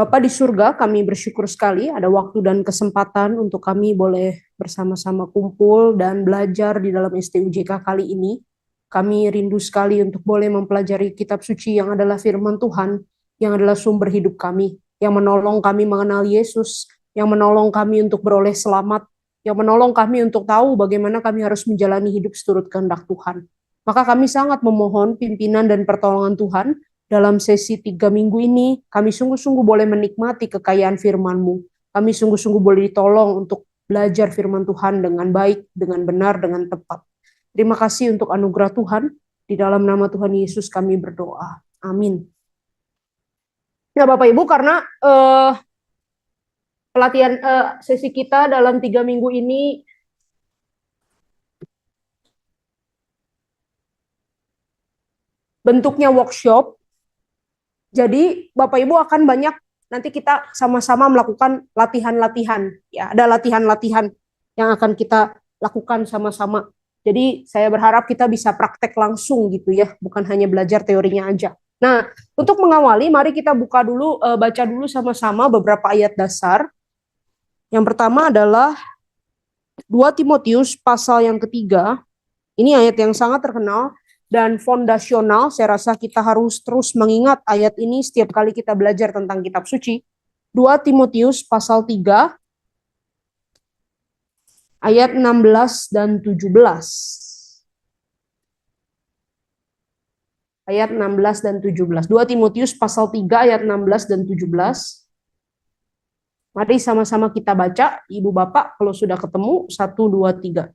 Bapa di surga, kami bersyukur sekali ada waktu dan kesempatan untuk kami boleh bersama-sama kumpul dan belajar di dalam STUJK kali ini. Kami rindu sekali untuk boleh mempelajari kitab suci yang adalah firman Tuhan, yang adalah sumber hidup kami, yang menolong kami mengenal Yesus, yang menolong kami untuk beroleh selamat, yang menolong kami untuk tahu bagaimana kami harus menjalani hidup seturut kehendak Tuhan. Maka kami sangat memohon pimpinan dan pertolongan Tuhan dalam sesi 3 minggu ini. Kami sungguh-sungguh boleh menikmati kekayaan firman-Mu. Kami sungguh-sungguh boleh ditolong untuk belajar firman Tuhan dengan baik, dengan benar, dengan tepat. Terima kasih untuk anugerah Tuhan. Di dalam nama Tuhan Yesus kami berdoa. Amin. Ya Bapak Ibu, karena pelatihan sesi kita dalam 3 minggu ini bentuknya workshop, jadi Bapak Ibu akan banyak nanti kita sama-sama melakukan latihan-latihan. Ya, ada latihan-latihan yang akan kita lakukan sama-sama. Jadi saya berharap kita bisa praktek langsung gitu ya, bukan hanya belajar teorinya aja. Nah, untuk mengawali, mari kita buka dulu, baca dulu sama-sama beberapa ayat dasar. Yang pertama adalah 2 Timotius pasal yang ketiga. Ini ayat yang sangat terkenal dan fondasional. Saya rasa kita harus terus mengingat ayat ini setiap kali kita belajar tentang kitab suci. 2 Timotius pasal 3 ayat 16 dan 17. Ayat 16 dan 17. 2 Timotius pasal 3 ayat 16 dan 17. Mari sama-sama kita baca. Ibu Bapak kalau sudah ketemu 1, 2, 3.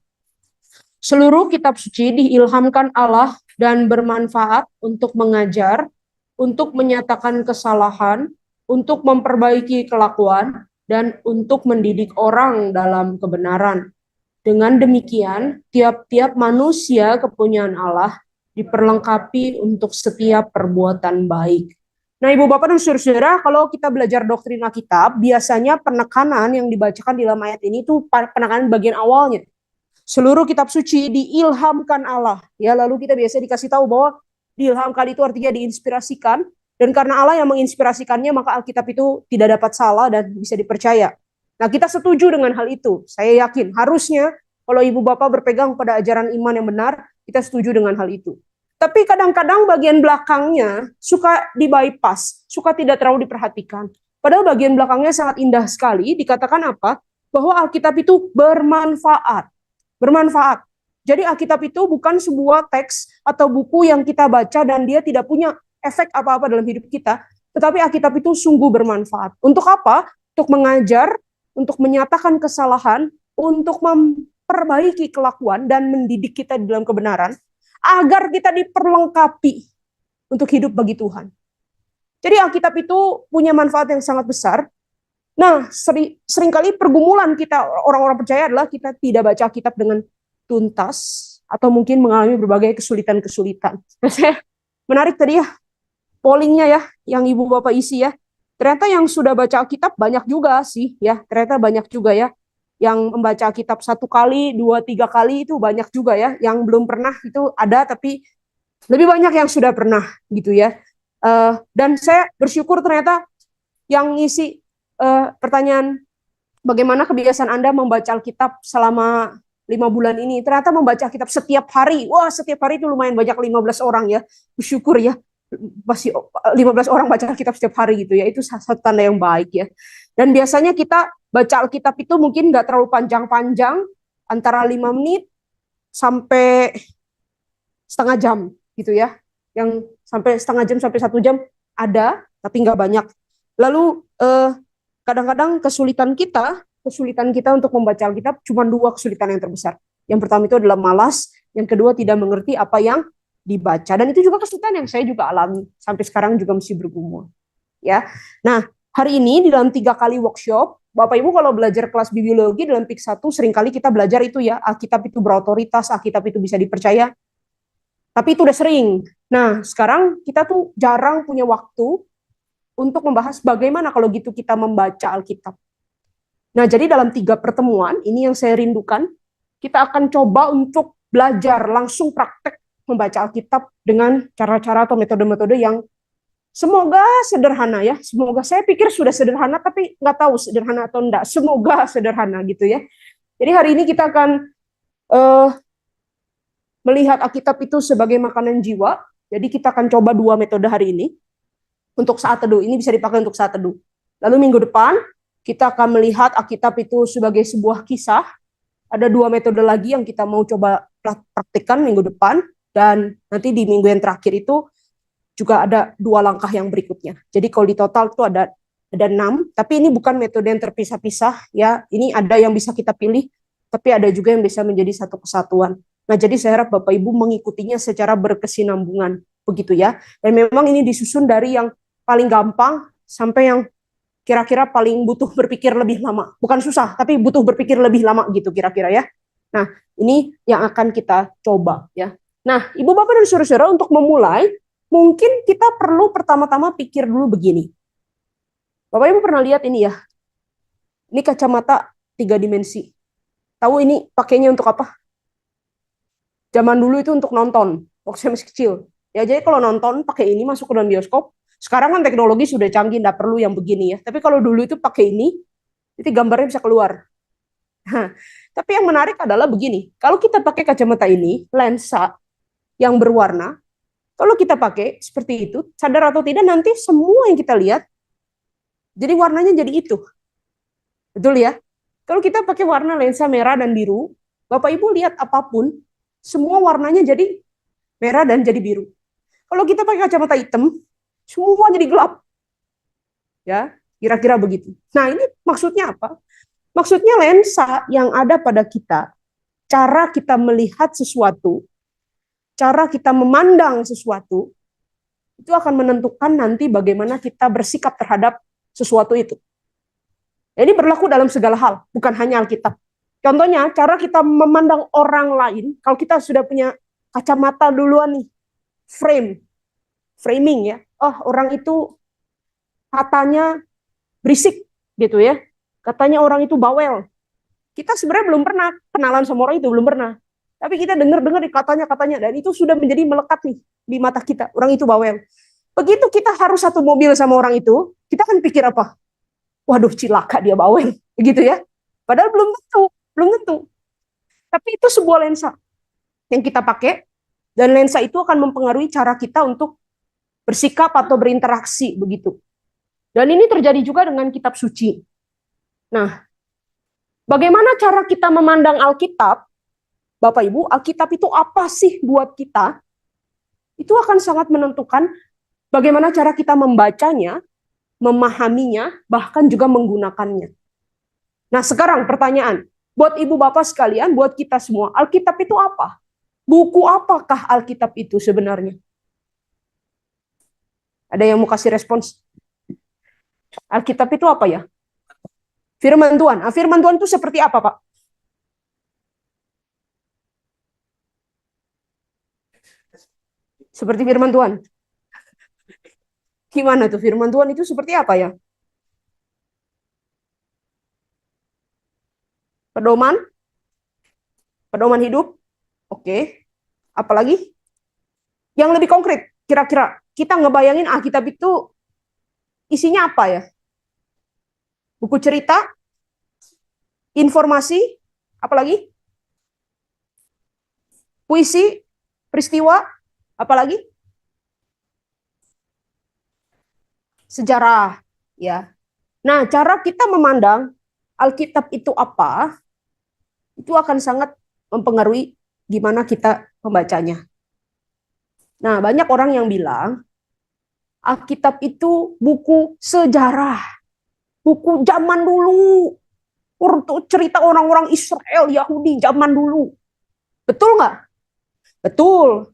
Seluruh kitab suci diilhamkan Allah dan bermanfaat untuk mengajar, untuk menyatakan kesalahan, untuk memperbaiki kelakuan, dan untuk mendidik orang dalam kebenaran. Dengan demikian, tiap-tiap manusia kepunyaan Allah diperlengkapi untuk setiap perbuatan baik. Nah, Ibu Bapak dan Saudara-saudara, kalau kita belajar doktrin Alkitab, biasanya penekanan yang dibacakan di dalam ayat ini itu penekanan bagian awalnya. Seluruh kitab suci diilhamkan Allah. Ya, lalu kita biasa dikasih tahu bahwa diilhamkan itu artinya diinspirasikan, dan karena Allah yang menginspirasikannya, maka Alkitab itu tidak dapat salah dan bisa dipercaya. Nah, kita setuju dengan hal itu. Saya yakin harusnya kalau Ibu Bapak berpegang pada ajaran iman yang benar, kita setuju dengan hal itu. Tapi kadang-kadang bagian belakangnya suka di-bypass, suka tidak terlalu diperhatikan. Padahal bagian belakangnya sangat indah sekali. Dikatakan apa? Bahwa Alkitab itu bermanfaat. Bermanfaat. Jadi Alkitab itu bukan sebuah teks atau buku yang kita baca dan dia tidak punya efek apa-apa dalam hidup kita, tetapi Alkitab itu sungguh bermanfaat. Untuk apa? Untuk mengajar, untuk menyatakan kesalahan, untuk memperbaiki kelakuan dan mendidik kita di dalam kebenaran, agar kita diperlengkapi untuk hidup bagi Tuhan. Jadi Alkitab itu punya manfaat yang sangat besar. Nah, seringkali pergumulan kita orang-orang percaya adalah kita tidak baca Alkitab dengan tuntas atau mungkin mengalami berbagai kesulitan-kesulitan. Menarik tadi ya, pollingnya ya, yang Ibu Bapak isi ya. Ternyata yang sudah baca Alkitab banyak juga sih ya, ternyata banyak juga ya. Yang membaca Alkitab 1 kali, 2, 3 kali itu banyak juga ya. Yang belum pernah itu ada, tapi lebih banyak yang sudah pernah gitu ya. Dan saya bersyukur ternyata yang ngisi pertanyaan bagaimana kebiasaan Anda membaca Alkitab selama 5 bulan ini. Ternyata membaca Alkitab setiap hari. Wah, setiap hari itu lumayan banyak, 15 orang ya. Bersyukur ya. Masih 15 orang baca Alkitab setiap hari gitu ya. Itu satu tanda yang baik ya. Dan biasanya kita baca Alkitab itu mungkin nggak terlalu panjang-panjang, antara 5 menit sampai setengah jam gitu ya. Yang sampai setengah jam sampai 1 jam ada, tapi nggak banyak. Lalu kadang-kadang kesulitan kita untuk membaca Alkitab cuma 2 kesulitan yang terbesar. Yang pertama itu adalah malas, yang kedua tidak mengerti apa yang dibaca. Dan itu juga kesulitan yang saya juga alami sampai sekarang juga masih bergumul. Ya. Nah, hari ini di dalam 3 kali workshop, Bapak Ibu kalau belajar kelas biologi dalam PIK 1 seringkali kita belajar itu ya, Alkitab itu berotoritas, Alkitab itu bisa dipercaya. Tapi itu udah sering. Nah, sekarang kita tuh jarang punya waktu untuk membahas bagaimana kalau gitu kita membaca Alkitab. Nah, jadi dalam 3 pertemuan, ini yang saya rindukan, kita akan coba untuk belajar langsung praktek membaca Alkitab dengan cara-cara atau metode-metode yang Semoga sederhana ya. Semoga, saya pikir sudah sederhana, tapi nggak tahu sederhana atau enggak. Semoga sederhana gitu ya. Jadi hari ini kita akan melihat Alkitab itu sebagai makanan jiwa. Jadi kita akan coba dua metode hari ini. Untuk saat teduh, ini bisa dipakai untuk saat teduh. Lalu minggu depan, kita akan melihat Alkitab itu sebagai sebuah kisah. Ada dua metode lagi yang kita mau coba praktikkan minggu depan. Dan nanti di minggu yang terakhir itu juga ada dua langkah yang berikutnya. Jadi kalau di total itu ada 6, tapi ini bukan metode yang terpisah-pisah ya. Ini ada yang bisa kita pilih, tapi ada juga yang bisa menjadi satu kesatuan. Nah, jadi saya harap Bapak Ibu mengikutinya secara berkesinambungan, begitu ya. Dan memang ini disusun dari yang paling gampang sampai yang kira-kira paling butuh berpikir lebih lama. Bukan susah, tapi butuh berpikir lebih lama gitu kira-kira ya. Nah, ini yang akan kita coba ya. Nah, Ibu Bapak dan Saudara-saudara, untuk memulai, mungkin kita perlu pertama-tama pikir dulu begini. Bapak Ibu pernah lihat ini ya? Ini kacamata 3 dimensi. Tahu ini pakainya untuk apa? Zaman dulu itu untuk nonton, waktu saya masih kecil. Ya, jadi kalau nonton pakai ini masuk ke dalam bioskop. Sekarang kan teknologi sudah canggih, nggak perlu yang begini ya. Tapi kalau dulu itu pakai ini, jadi gambarnya bisa keluar. Nah, tapi yang menarik adalah begini. Kalau kita pakai kacamata ini, lensa yang berwarna, kalau kita pakai seperti itu, sadar atau tidak nanti semua yang kita lihat, jadi warnanya jadi itu. Betul ya? Kalau kita pakai warna lensa merah dan biru, Bapak Ibu lihat apapun, semua warnanya jadi merah dan jadi biru. Kalau kita pakai kacamata hitam, semua jadi gelap. Ya, kira-kira begitu. Nah, ini maksudnya apa? Maksudnya lensa yang ada pada kita, cara kita melihat sesuatu, cara kita memandang sesuatu, itu akan menentukan nanti bagaimana kita bersikap terhadap sesuatu itu. Ini berlaku dalam segala hal, bukan hanya Alkitab. Contohnya, cara kita memandang orang lain, kalau kita sudah punya kacamata duluan nih, framing ya. Oh, orang itu katanya berisik gitu ya. Katanya orang itu bawel. Kita sebenarnya belum pernah kenalan sama orang itu, belum pernah. Tapi kita dengar-dengar di katanya-katanya, dan itu sudah menjadi melekat nih di mata kita. Orang itu bawel. Begitu kita harus satu mobil sama orang itu, kita kan pikir apa? Waduh, cilaka dia bawel, begitu ya. Padahal belum tentu, belum tentu. Tapi itu sebuah lensa yang kita pakai, dan lensa itu akan mempengaruhi cara kita untuk bersikap atau berinteraksi begitu. Dan ini terjadi juga dengan kitab suci. Nah, bagaimana cara kita memandang Alkitab? Bapak Ibu, Alkitab itu apa sih buat kita? Itu akan sangat menentukan bagaimana cara kita membacanya, memahaminya, bahkan juga menggunakannya. Nah, sekarang pertanyaan, buat ibu bapak sekalian, buat kita semua, Alkitab itu apa? Buku apakah Alkitab itu sebenarnya? Ada yang mau kasih respons? Alkitab itu apa ya? Firman Tuhan. Nah, firman Tuhan itu seperti apa, Pak? Seperti firman Tuhan. Gimana tuh firman Tuhan itu seperti apa ya? Pedoman? Pedoman hidup? Oke. Apalagi? Yang lebih konkret, kira-kira kita ngebayangin Alkitab itu isinya apa ya? Buku cerita? Informasi? Apalagi? Puisi? Peristiwa? Apalagi? Sejarah, ya. Nah, cara kita memandang Alkitab itu apa, itu akan sangat mempengaruhi gimana kita membacanya. Nah, banyak orang yang bilang Alkitab itu buku sejarah, buku zaman dulu, untuk cerita orang-orang Israel, Yahudi zaman dulu. Betul nggak? Betul.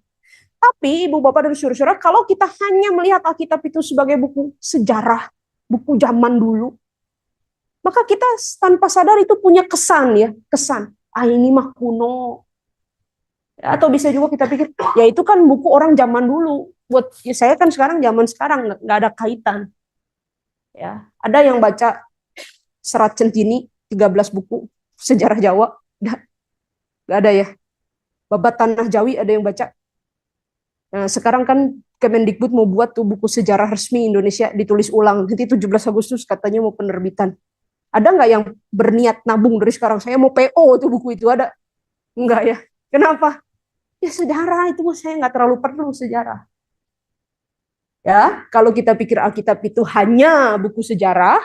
Tapi Ibu Bapak dan Saudara-saudara, kalau kita hanya melihat Alkitab itu sebagai buku sejarah, buku zaman dulu, maka kita tanpa sadar itu punya kesan ya, kesan. Ah, ini mah kuno. Atau bisa juga kita pikir, ya itu kan buku orang zaman dulu. Buat ya saya kan sekarang zaman sekarang nggak ada kaitan. Ya, ada yang baca Serat Centini 13 buku sejarah Jawa, nggak ada ya. Babat Tanah Jawi ada yang baca. Nah, sekarang kan Kemendikbud mau buat tuh buku sejarah resmi Indonesia ditulis ulang. Nanti 17 Agustus katanya mau penerbitan. Ada nggak yang berniat nabung dari sekarang? Saya mau PO tuh buku itu, ada? Enggak ya. Kenapa? Ya sejarah itu saya nggak terlalu perlu sejarah. Ya, kalau kita pikir Alkitab itu hanya buku sejarah,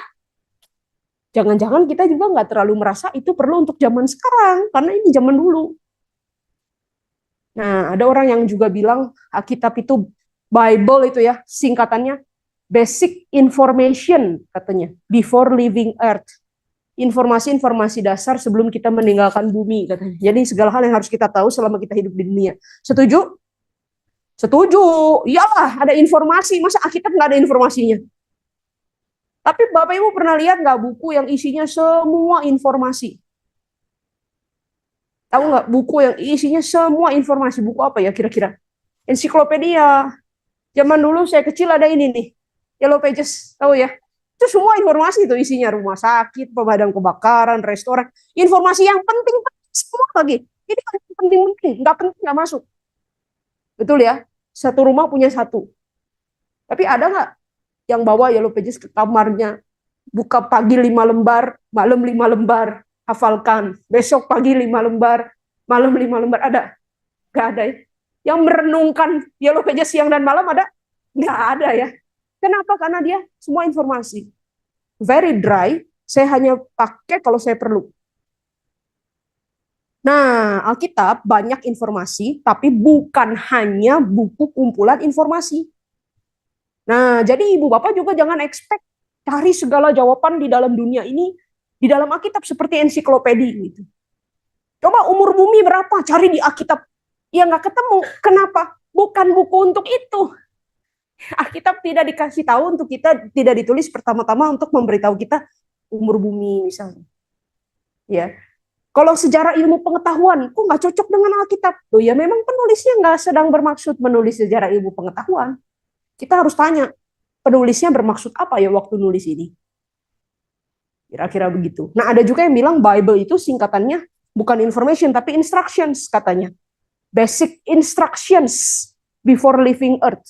jangan-jangan kita juga nggak terlalu merasa itu perlu untuk zaman sekarang, karena ini zaman dulu. Nah, ada orang yang juga bilang Alkitab itu Bible itu ya, singkatannya basic information katanya, before leaving earth. Informasi-informasi dasar sebelum kita meninggalkan bumi katanya. Jadi segala hal yang harus kita tahu selama kita hidup di dunia. Setuju? Setuju. Iyalah, ada informasi. Masa Alkitab nggak ada informasinya? Tapi Bapak Ibu pernah lihat nggak buku yang isinya semua informasi? Tahu nggak buku yang isinya semua informasi? Buku apa ya kira-kira? Ensiklopedia. Zaman dulu saya kecil ada ini nih, Yellow Pages, tahu ya? Itu semua informasi itu isinya, rumah sakit, pemadam kebakaran, restoran, informasi yang penting semua lagi. Ini kan penting-penting, nggak penting nggak masuk. Betul ya? Satu rumah punya satu. Tapi ada nggak yang bawa Yellow Pages ke kamarnya, buka pagi 5 lembar, malam 5 lembar, hafalkan. Besok pagi 5 lembar, malam 5 lembar, ada? Nggak ada ya? Yang merenungkan Yellow Pages siang dan malam ada? Nggak ada ya. Kenapa? Karena dia semua informasi. Very dry, saya hanya pakai kalau saya perlu. Nah, Alkitab banyak informasi, tapi bukan hanya buku kumpulan informasi. Nah, jadi ibu bapak juga jangan expect cari segala jawaban di dalam dunia ini, di dalam Alkitab seperti ensiklopedia gitu. Coba umur bumi berapa, cari di Alkitab. Ya nggak ketemu. Kenapa? Bukan buku untuk itu. Alkitab tidak dikasih tahu untuk kita, tidak ditulis pertama-tama untuk memberitahu kita umur bumi misalnya. Ya, kalau sejarah ilmu pengetahuan, kok nggak cocok dengan Alkitab? Loh ya memang penulisnya nggak sedang bermaksud menulis sejarah ilmu pengetahuan. Kita harus tanya, penulisnya bermaksud apa ya waktu nulis ini? Kira-kira begitu. Nah ada juga yang bilang Bible itu singkatannya bukan information tapi instructions katanya. Basic instructions before leaving earth.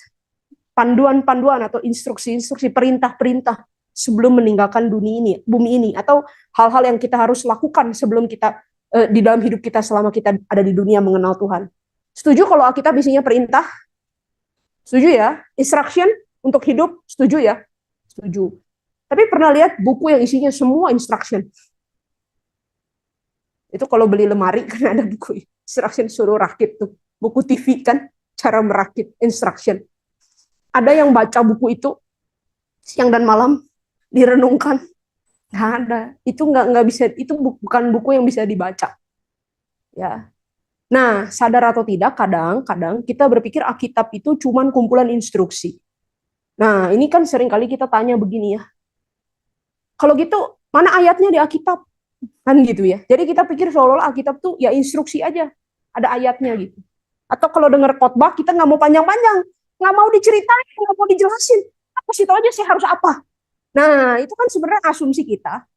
Panduan-panduan atau instruksi-instruksi, perintah-perintah sebelum meninggalkan bumi ini, atau hal-hal yang kita harus lakukan sebelum kita di dalam hidup kita selama kita ada di dunia mengenal Tuhan. Setuju kalau Alkitab isinya perintah? Setuju ya? Instruction untuk hidup? Setuju ya? Setuju. Tapi pernah lihat buku yang isinya semua instruction? Itu kalau beli lemari kan ada buku instruction suruh rakit tuh. Buku TV kan cara merakit instruction. Ada yang baca buku itu siang dan malam direnungkan? Nggak ada. Itu nggak bisa. Itu bukan buku yang bisa dibaca. Ya. Nah, sadar atau tidak, kadang-kadang kita berpikir Alkitab itu cuma kumpulan instruksi. Nah, ini kan seringkali kita tanya begini ya. Kalau gitu, mana ayatnya di Alkitab? Kan gitu ya. Jadi kita pikir seolah-olah Alkitab tuh ya instruksi aja. Ada ayatnya gitu. Atau kalau dengar khotbah, kita nggak mau panjang-panjang. Nggak mau diceritain, nggak mau dijelasin. Kasih tahu aja sih harus apa. Nah, itu kan sebenarnya asumsi kita.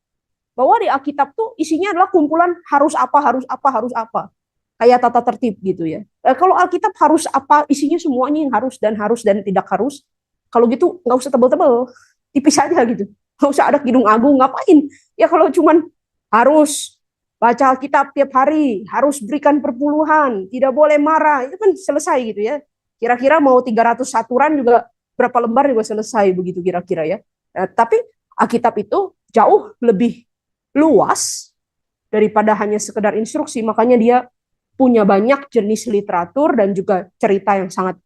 Bahwa di Alkitab tuh isinya adalah kumpulan harus apa, harus apa, harus apa. Kayak tata tertib gitu ya. Kalau Alkitab harus apa, isinya semuanya yang harus dan tidak harus. Kalau gitu nggak usah tebel-tebel. Tipis aja gitu. Nggak usah ada Kidung Agung, ngapain? Ya kalau cuman harus baca Alkitab tiap hari, harus berikan perpuluhan, tidak boleh marah, itu kan selesai gitu ya. Kira-kira mau 300 aturan juga berapa lembar juga selesai begitu kira-kira ya. Tapi Alkitab itu jauh lebih luas daripada hanya sekedar instruksi, makanya dia punya banyak jenis literatur dan juga cerita yang sangat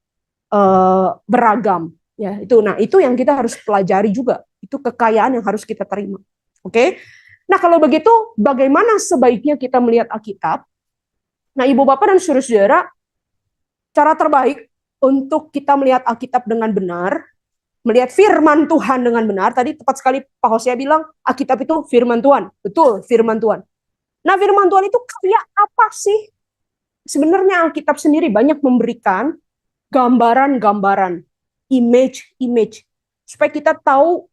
beragam ya. Itu yang kita harus pelajari juga. Itu kekayaan yang harus kita terima. Oke? Nah, kalau begitu bagaimana sebaiknya kita melihat Alkitab? Nah, Ibu Bapak dan Saudara-saudara, cara terbaik untuk kita melihat Alkitab dengan benar, melihat firman Tuhan dengan benar. Tadi tepat sekali Pak Hosea bilang, Alkitab itu firman Tuhan. Betul, firman Tuhan. Nah, firman Tuhan itu kayak apa sih? Sebenarnya Alkitab sendiri banyak memberikan gambaran-gambaran, image, supaya kita tahu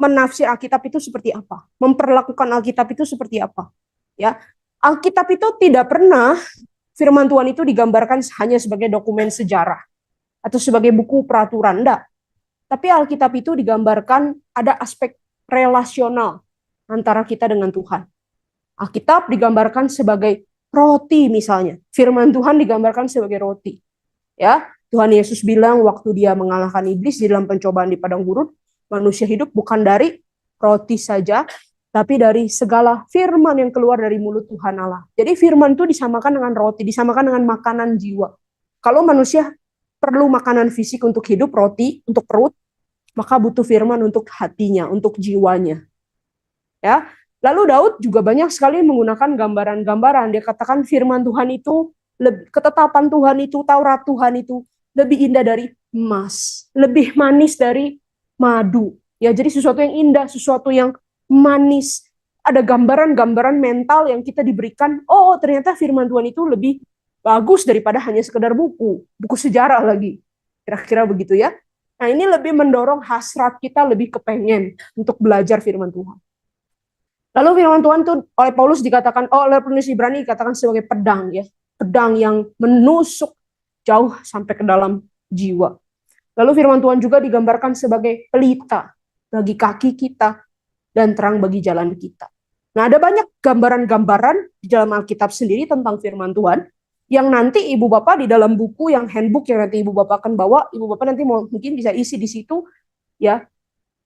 menafsir Alkitab itu seperti apa, memperlakukan Alkitab itu seperti apa. Ya, Alkitab itu tidak pernah firman Tuhan itu digambarkan hanya sebagai dokumen sejarah. atau sebagai buku peraturan, enggak. Tapi Alkitab itu digambarkan ada aspek relasional antara kita dengan Tuhan. Alkitab digambarkan sebagai roti misalnya. Firman Tuhan digambarkan sebagai roti. Ya, Tuhan Yesus bilang waktu dia mengalahkan iblis di dalam pencobaan di padang gurun, manusia hidup bukan dari roti saja, tapi dari segala firman yang keluar dari mulut Tuhan Allah. Jadi firman itu disamakan dengan roti, disamakan dengan makanan jiwa. Kalau manusia perlu makanan fisik untuk hidup, roti untuk perut, maka butuh firman untuk hatinya, untuk jiwanya. Ya, lalu Daud juga banyak sekali menggunakan gambaran-gambaran. Dia katakan firman Tuhan itu, ketetapan Tuhan itu, Taurat Tuhan itu lebih indah dari emas, lebih manis dari madu. Ya, jadi sesuatu yang indah, sesuatu yang manis. Ada gambaran-gambaran mental yang kita diberikan. Oh, ternyata firman Tuhan itu lebih bagus daripada hanya sekedar buku sejarah lagi. Kira-kira begitu ya. Nah, ini lebih mendorong hasrat kita lebih kepengen untuk belajar firman Tuhan. Lalu firman Tuhan itu oleh Paulus dikatakan, oleh penulis Ibrani dikatakan sebagai pedang ya, pedang yang menusuk jauh sampai ke dalam jiwa. Lalu firman Tuhan juga digambarkan sebagai pelita bagi kaki kita dan terang bagi jalan kita. Nah, ada banyak gambaran-gambaran di dalam Alkitab sendiri tentang firman Tuhan yang nanti Ibu Bapak di dalam buku yang handbook yang nanti Ibu Bapak akan bawa, Ibu Bapak nanti mungkin bisa isi di situ ya.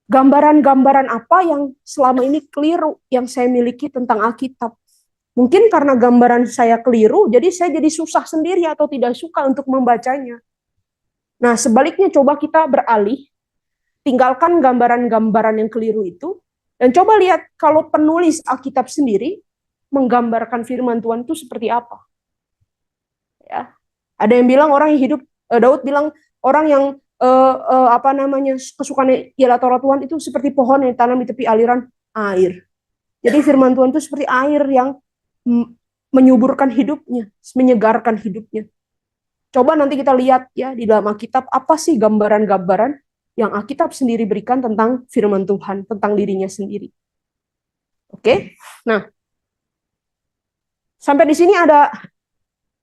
Gambaran-gambaran apa yang selama ini keliru yang saya miliki tentang Alkitab. Mungkin karena gambaran saya keliru, jadi saya jadi susah sendiri atau tidak suka untuk membacanya. Nah, sebaliknya coba kita beralih, tinggalkan gambaran-gambaran yang keliru itu, dan coba lihat kalau penulis Alkitab sendiri menggambarkan firman Tuhan itu seperti apa. Ya, ada yang bilang orang yang hidup, Daud bilang orang yang kesukaan ialah Taurat Tuhan itu seperti pohon yang ditanam di tepi aliran air. Jadi firman Tuhan itu seperti air yang menyuburkan hidupnya, menyegarkan hidupnya. Coba nanti kita lihat ya di dalam Alkitab apa sih gambaran-gambaran yang Alkitab sendiri berikan tentang firman Tuhan, tentang dirinya sendiri. Oke? Nah, sampai di sini ada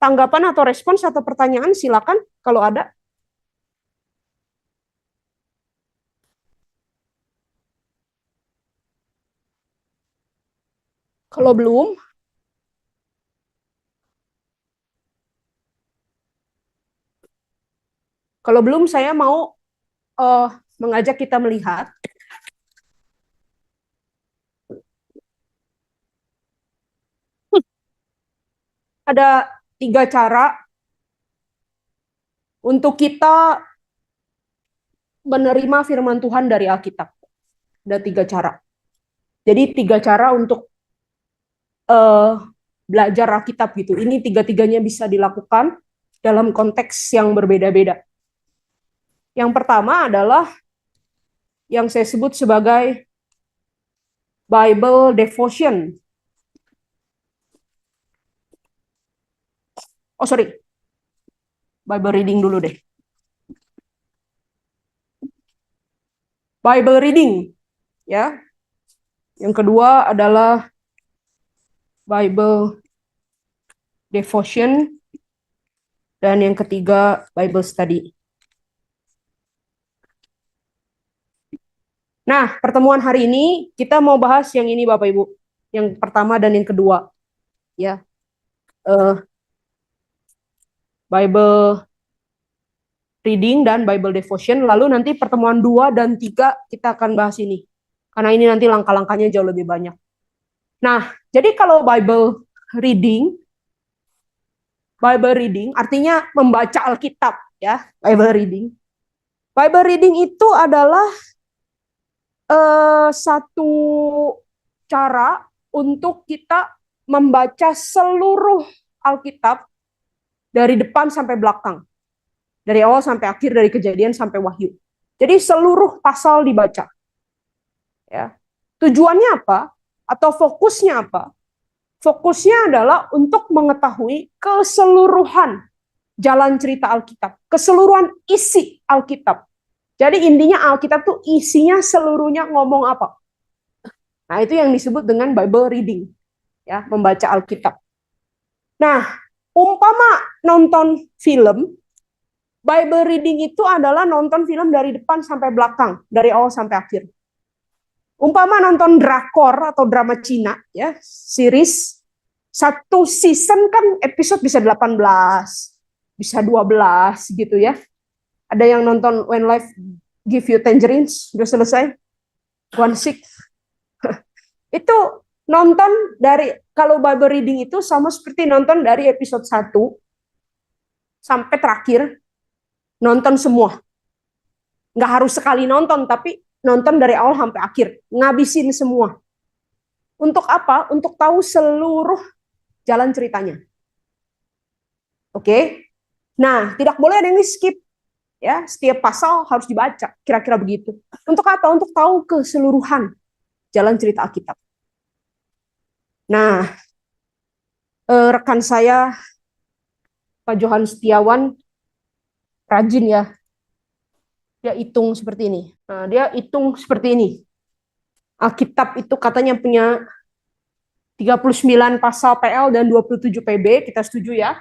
tanggapan atau respons atau pertanyaan, silakan kalau ada. Kalau belum, saya mau mengajak kita melihat ada 3 cara untuk kita menerima firman Tuhan dari Alkitab. Ada 3 cara. Jadi 3 cara untuk belajar Alkitab gitu. Ini 3-tiganya bisa dilakukan dalam konteks yang berbeda-beda. Yang pertama adalah yang saya sebut sebagai Bible devotion. Oh sorry, Bible reading dulu deh. Bible reading, ya. Yang kedua adalah Bible devotion, dan yang ketiga Bible study. Nah, pertemuan hari ini kita mau bahas yang ini Bapak Ibu, yang pertama dan yang kedua, ya. Bible reading dan Bible devotion. Lalu nanti pertemuan 2 dan 3 kita akan bahas ini. Karena ini nanti langkah-langkahnya jauh lebih banyak. Nah, jadi kalau Bible reading artinya membaca Alkitab ya, Bible reading. Bible reading itu adalah satu cara untuk kita membaca seluruh Alkitab dari depan sampai belakang. Dari awal sampai akhir, dari Kejadian sampai Wahyu. Jadi seluruh pasal dibaca. Ya. Tujuannya apa? Atau fokusnya apa? Fokusnya adalah untuk mengetahui keseluruhan jalan cerita Alkitab, keseluruhan isi Alkitab. Jadi intinya Alkitab tuh isinya seluruhnya ngomong apa. Nah, itu yang disebut dengan Bible reading, ya, membaca Alkitab. Nah, umpama nonton film, Bible reading itu adalah nonton film dari depan sampai belakang, dari awal sampai akhir. Umpama nonton drakor atau drama Cina, ya, series, satu season kan episode bisa 18, bisa 12 gitu ya. Ada yang nonton When Life Give You Tangerines, udah selesai, one six. Itu nonton dari, kalau Bible reading itu sama seperti nonton dari episode 1 sampai terakhir, nonton semua. Nggak harus sekali nonton, tapi nonton dari awal sampai akhir, ngabisin semua. Untuk apa? Untuk tahu seluruh jalan ceritanya. Oke? Nah, tidak boleh ada yang skip. Ya, setiap pasal harus dibaca, kira-kira begitu. Untuk apa? Untuk tahu keseluruhan jalan cerita Alkitab. Nah, rekan saya Pak Johan Setiawan rajin ya. Dia hitung seperti ini. Nah, dia hitung seperti ini. Alkitab itu katanya punya 39 pasal PL dan 27 PB, kita setuju ya.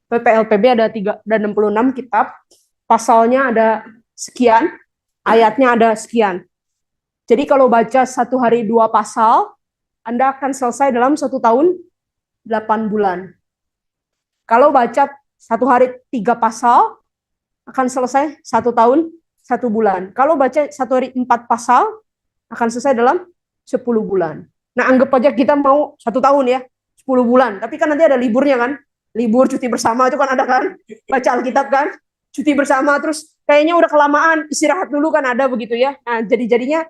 PL PB ada 66 kitab, pasalnya ada sekian, ayatnya ada sekian. Jadi kalau baca satu hari 2 pasal, Anda akan selesai dalam 1 tahun 8 bulan. Kalau baca satu hari 3 pasal, akan selesai 1 tahun 1 bulan. Kalau baca satu hari 4 pasal, akan selesai dalam 10 bulan. Nah, anggap aja kita mau 1 tahun ya, 10 bulan. Tapi kan nanti ada liburnya kan, libur cuti bersama itu kan ada kan, baca Alkitab kan, cuti bersama, terus kayaknya udah kelamaan, istirahat dulu kan ada begitu ya. Nah, jadinya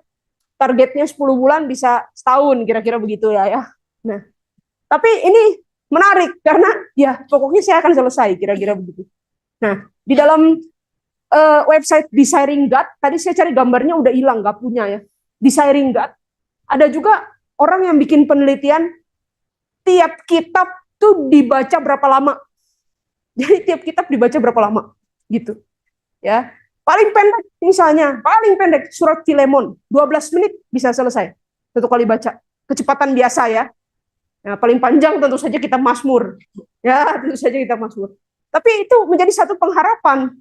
targetnya 10 bulan bisa setahun, kira-kira begitu ya. Nah, tapi ini menarik karena ya pokoknya saya akan selesai, kira-kira begitu. Nah, di dalam website Desiring God, tadi saya cari gambarnya udah hilang, nggak punya ya. Desiring God, ada juga orang yang bikin penelitian tiap kitab tuh dibaca berapa lama. Jadi tiap kitab dibaca berapa lama gitu. Ya. Paling pendek misalnya, paling pendek surat Filemon, 12 menit bisa selesai. Satu kali baca. Kecepatan biasa ya. Nah, paling panjang tentu saja kitab Mazmur. Ya, tentu saja kitab Mazmur. Tapi itu menjadi satu pengharapan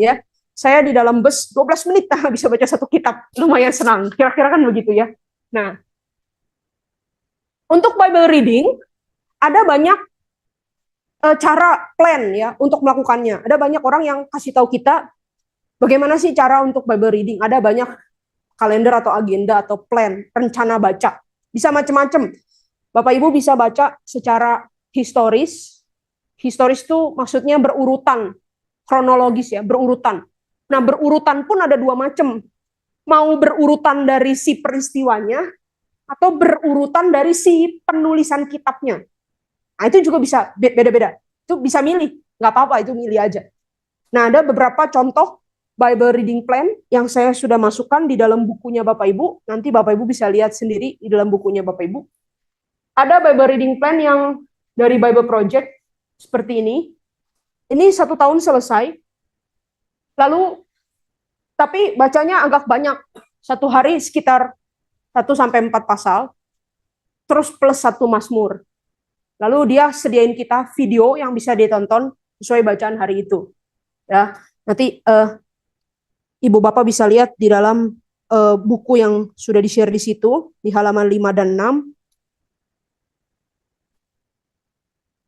ya. Saya di dalam bus 12 menit bisa baca satu kitab, lumayan senang. Kira-kira kan begitu ya. Nah, untuk Bible reading ada banyak cara plan ya untuk melakukannya. Ada banyak orang yang kasih tahu kita bagaimana sih cara untuk Bible reading. Ada banyak kalender atau agenda atau plan, rencana baca. Bisa macam-macam. Bapak Ibu bisa baca secara historis. Historis itu maksudnya berurutan, kronologis ya, berurutan. Nah, berurutan pun ada 2 macam. Mau berurutan dari si peristiwanya atau berurutan dari si penulisan kitabnya. Nah, itu juga bisa beda-beda. Itu bisa milih, nggak apa-apa, itu milih aja. Nah, ada beberapa contoh Bible reading plan yang saya sudah masukkan di dalam bukunya Bapak Ibu. Nanti Bapak Ibu bisa lihat sendiri di dalam bukunya Bapak Ibu. Ada Bible reading plan yang dari Bible Project, seperti ini. Ini 1 tahun selesai. Lalu, tapi bacanya agak banyak. Satu hari sekitar 1-4 pasal. Terus plus 1 Mazmur. Lalu dia sediain kita video yang bisa ditonton sesuai bacaan hari itu. Ya, nanti Ibu Bapak bisa lihat di dalam buku yang sudah di-share di situ, di halaman 5 dan 6.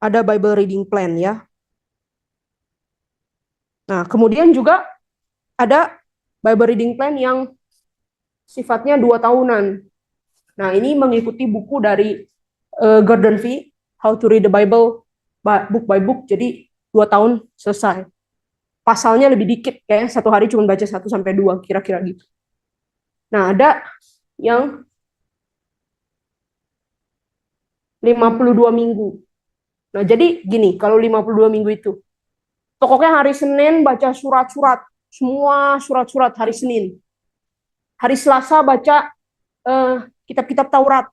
Ada Bible reading plan ya. Nah, kemudian juga ada Bible reading plan yang sifatnya 2 tahunan. Nah, ini mengikuti buku dari Gordon Fee, How to Read the Bible book by book. Jadi 2 tahun selesai. Pasalnya lebih dikit, kayak satu hari cuma baca 1-2, kira-kira gitu. Nah, ada yang 52 minggu. Nah, jadi gini, kalau 52 minggu itu, pokoknya hari Senin baca surat-surat, semua surat-surat hari Senin. Hari Selasa baca kitab-kitab Taurat.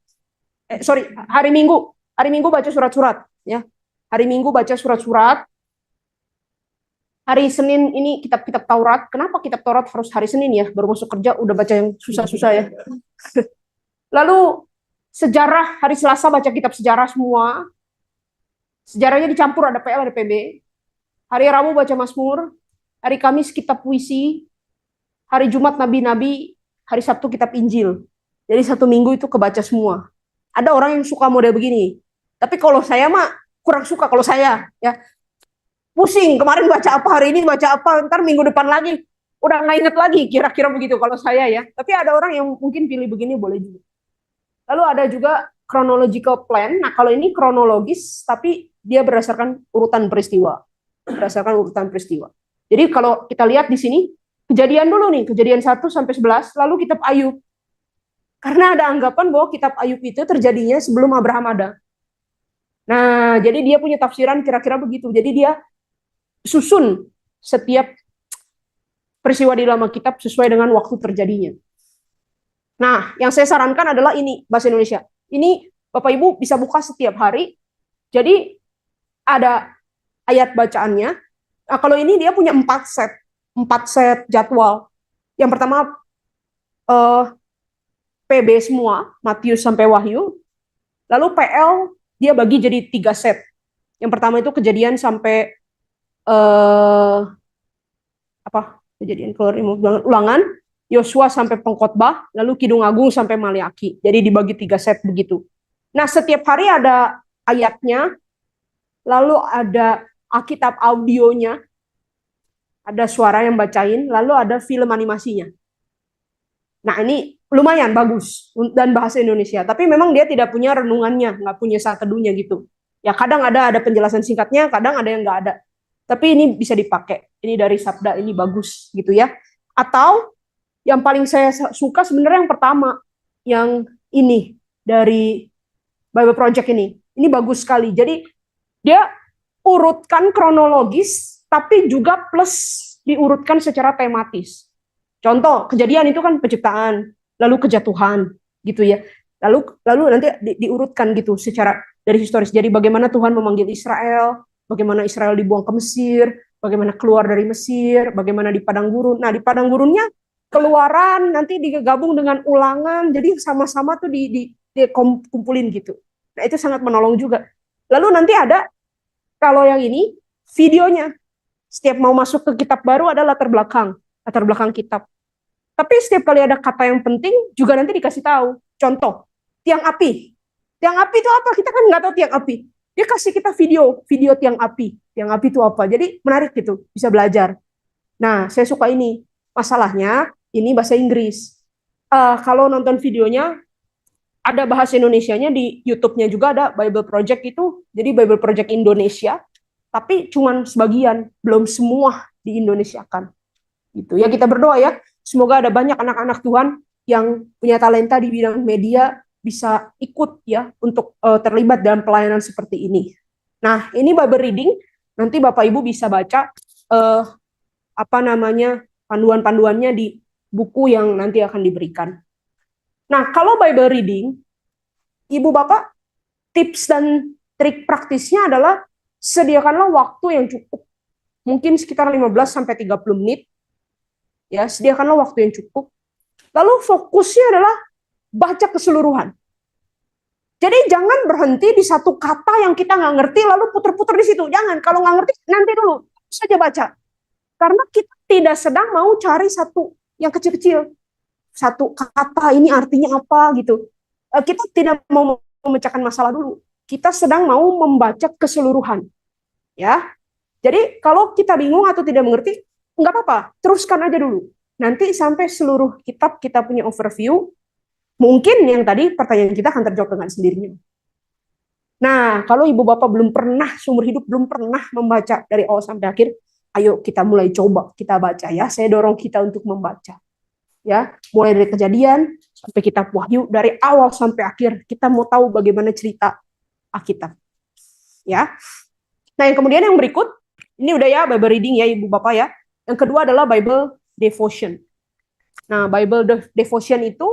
Hari Minggu baca surat-surat. Ya, hari Minggu baca surat-surat. Hari Senin ini kitab-kitab Taurat. Kenapa kitab Taurat harus hari Senin ya? Baru masuk kerja udah baca yang susah-susah ya. Lalu sejarah, hari Selasa baca kitab sejarah semua. Sejarahnya dicampur, ada PL, ada PB. Hari Rabu baca Mazmur, hari Kamis kitab puisi, hari Jumat nabi-nabi, hari Sabtu kitab Injil. Jadi satu minggu itu kebaca semua. Ada orang yang suka model begini. Tapi kalau saya mah kurang suka kalau saya ya. Pusing, kemarin baca apa, hari ini baca apa, ntar minggu depan lagi. Udah nggak inget lagi, kira-kira begitu kalau saya ya. Tapi ada orang yang mungkin pilih begini, boleh juga. Lalu ada juga chronological plan. Nah, kalau ini kronologis, tapi dia berdasarkan urutan peristiwa. Berdasarkan urutan peristiwa. Jadi kalau kita lihat di sini, kejadian dulu nih, kejadian 1 sampai 11, lalu kitab Ayub. Karena ada anggapan bahwa kitab Ayub itu terjadinya sebelum Abraham ada. Nah, jadi dia punya tafsiran kira-kira begitu. Jadi dia susun setiap peristiwa di dalam kitab sesuai dengan waktu terjadinya. Nah, yang saya sarankan adalah ini, bahasa Indonesia. Ini Bapak Ibu bisa buka setiap hari. Jadi ada ayat bacaannya. Nah, kalau ini dia punya 4 set jadwal. Yang pertama PB semua, Matius sampai Wahyu. Lalu PL dia bagi jadi 3 set. Yang pertama itu kejadian sampai kejadian keluar ulangan, Yosua sampai Pengkhotbah, lalu Kidung Agung sampai Maliaki. Jadi dibagi 3 set begitu. Nah, setiap hari ada ayatnya, lalu ada Alkitab audionya, ada suara yang bacain, lalu ada film animasinya. Nah, ini lumayan bagus dan bahasa Indonesia. Tapi memang dia tidak punya renungannya, nggak punya saat teduhnya gitu. Ya kadang ada penjelasan singkatnya, kadang ada yang nggak ada. Tapi ini bisa dipakai. Ini dari Sabda, ini bagus gitu ya. Atau yang paling saya suka sebenarnya yang pertama, yang ini dari Bible Project ini. Ini bagus sekali. Jadi dia urutkan kronologis, tapi juga plus diurutkan secara tematis. Contoh, kejadian itu kan penciptaan, lalu kejatuhan, gitu ya. Lalu nanti diurutkan gitu secara dari historis. Jadi bagaimana Tuhan memanggil Israel, bagaimana Israel dibuang ke Mesir, bagaimana keluar dari Mesir, bagaimana di padang gurun. Nah, di padang gurunnya Keluaran nanti digabung dengan Ulangan, jadi sama-sama tuh dikumpulin gitu. Nah, itu sangat menolong juga. Lalu nanti ada kalau yang ini videonya. Setiap mau masuk ke kitab baru ada latar belakang kitab. Tapi setiap kali ada kata yang penting juga nanti dikasih tahu. Contoh, tiang api. Tiang api itu apa? Kita kan nggak tahu tiang api. Dia kasih kita video tiang api. Tiang api itu apa? Jadi menarik gitu, bisa belajar. Nah, saya suka ini. Masalahnya ini bahasa Inggris. Kalau nonton videonya ada bahasa Indonesianya di YouTube-nya juga ada Bible Project itu. Jadi Bible Project Indonesia, tapi cuman sebagian, belum semua di Indonesia kan. Gitu ya, kita berdoa ya. Semoga ada banyak anak-anak Tuhan yang punya talenta di bidang media bisa ikut ya untuk terlibat dalam pelayanan seperti ini. Nah, ini Bible reading. Nanti Bapak Ibu bisa baca panduan-panduannya di buku yang nanti akan diberikan. Nah, kalau Bible reading, Ibu Bapak, tips dan trik praktisnya adalah sediakanlah waktu yang cukup. Mungkin sekitar 15 sampai 30 menit. Ya, sediakanlah waktu yang cukup. Lalu fokusnya adalah baca keseluruhan. Jadi jangan berhenti di satu kata yang kita nggak ngerti lalu putar-putar di situ. Jangan, kalau nggak ngerti nanti dulu saja baca. Karena kita tidak sedang mau cari satu yang kecil-kecil. Satu kata ini artinya apa gitu. Kita tidak mau memecahkan masalah dulu. Kita sedang mau membaca keseluruhan. Ya. Jadi kalau kita bingung atau tidak mengerti, nggak apa-apa, teruskan aja dulu. Nanti sampai seluruh kitab kita punya overview, mungkin yang tadi pertanyaan kita akan terjawab dengan sendirinya. Nah, kalau Ibu Bapak belum pernah, seumur hidup belum pernah membaca dari awal sampai akhir, ayo kita mulai coba, kita baca ya. Saya dorong kita untuk membaca. Ya, mulai dari Kejadian sampai kitab Wahyu, dari awal sampai akhir, kita mau tahu bagaimana cerita Alkitab. Ya. Nah, yang kemudian yang berikut, ini udah ya Bible reading ya Ibu Bapak ya. Yang kedua adalah Bible devotion. Nah, Bible devotion itu